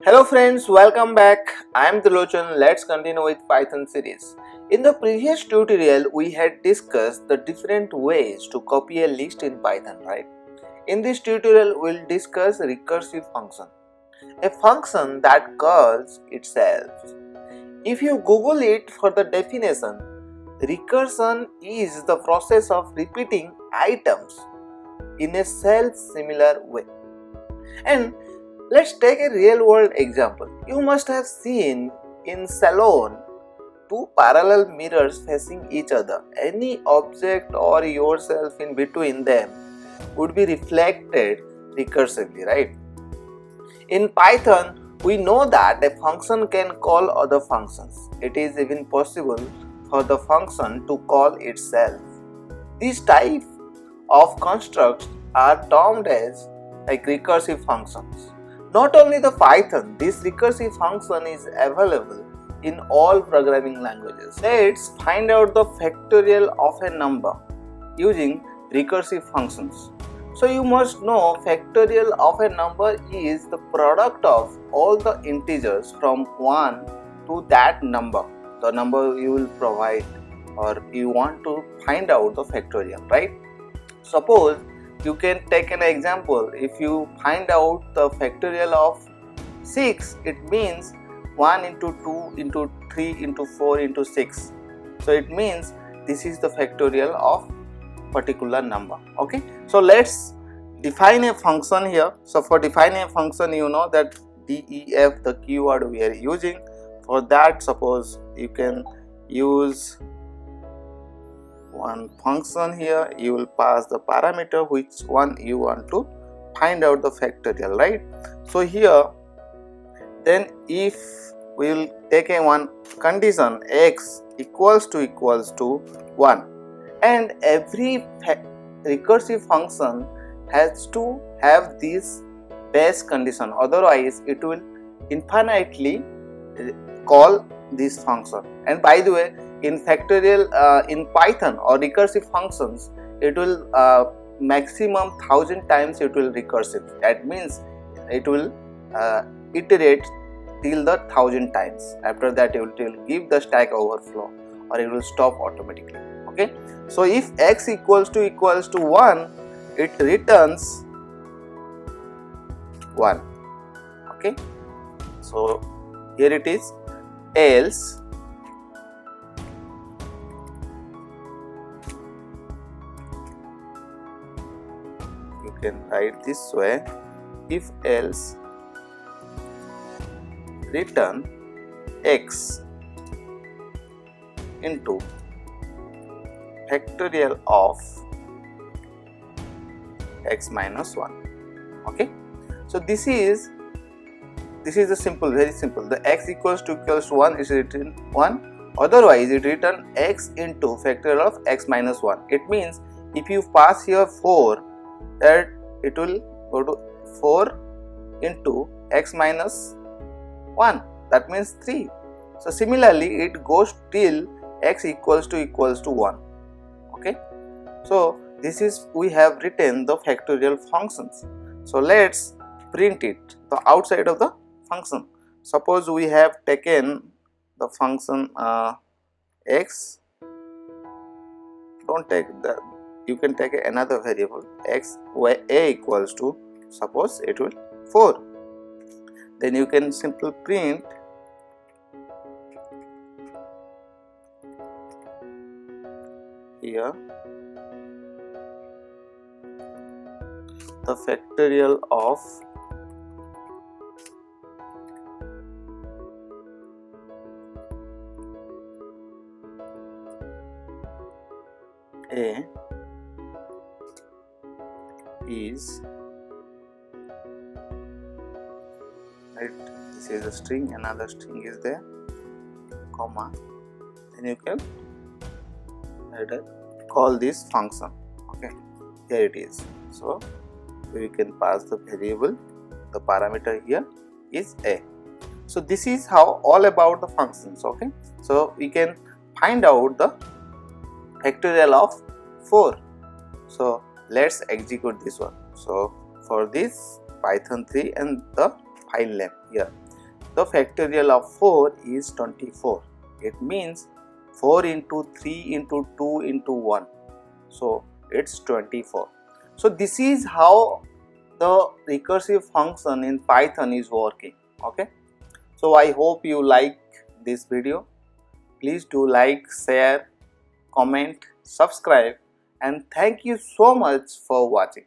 Hello friends, welcome back. I am Tilochan. Let's continue with Python series. In the previous tutorial, we had discussed the different ways to copy a list in Python, right? In this tutorial, we'll discuss recursive function, a function that calls itself. If you Google it for the definition, recursion is the process of repeating items in a self-similar way. And let's take a real world example. You must have seen in salon two parallel mirrors facing each other. Any object or yourself in between them would be reflected recursively, right? In Python, we know that a function can call other functions. It is even possible for the function to call itself. These type of constructs are termed as recursive functions. Not only the Python, this recursive function is available in all programming languages. Let's find out the factorial of a number using recursive functions. So you must know factorial of a number is the product of all the integers from 1 to that number, the number you will provide or you want to find out the factorial, right? Suppose you can take an example. If you find out the factorial of 6, it means 1 into 2 into 3 into 4 into 6. So it means this is the factorial of particular number. Okay, so let's define a function here. So for defining a function, you know that def, the keyword we are using. For that, suppose you can use one function here. You will pass the parameter which one you want to find out the factorial, right? So here then if we will take a one condition x equals to 1, and every recursive function has to have this base condition, otherwise it will infinitely call this function. And by the way, in factorial in Python or recursive functions, it will maximum 1000 times it will recursive. That means it will iterate till the 1000 times. After that, it will give the stack overflow or it will stop automatically. Okay, so if x equals to 1, it returns 1. Okay, so here it is, else you can write this way, if else return x into factorial of x minus 1. Okay, so this is a simple, very simple. The x equals to 1 is written 1, otherwise it return x into factorial of x minus 1. It means if you pass here 4, that it will go to 4 into x minus 1, that means 3. So similarly it goes till x equals to 1. Okay, so this is, we have written the factorial functions. So let's print it, the outside of the function. Suppose we have taken the function x, don't take that, you can take another variable x, where a equals to, suppose it will 4. Then you can simply print here the factorial of a is, right, this is a string, another string is there, comma, then you can call this function. Okay, here it is. So we can pass the variable, the parameter here is a. So this is how all about the functions. Okay, so we can find out the factorial of 4. So let's execute this one. So for this Python 3 and the file name here. The factorial of 4 is 24. It means 4 into 3 into 2 into 1. So it's 24. So this is how the recursive function in Python is working. Okay. So I hope you like this video. Please do like, share, comment, subscribe, and thank you so much for watching.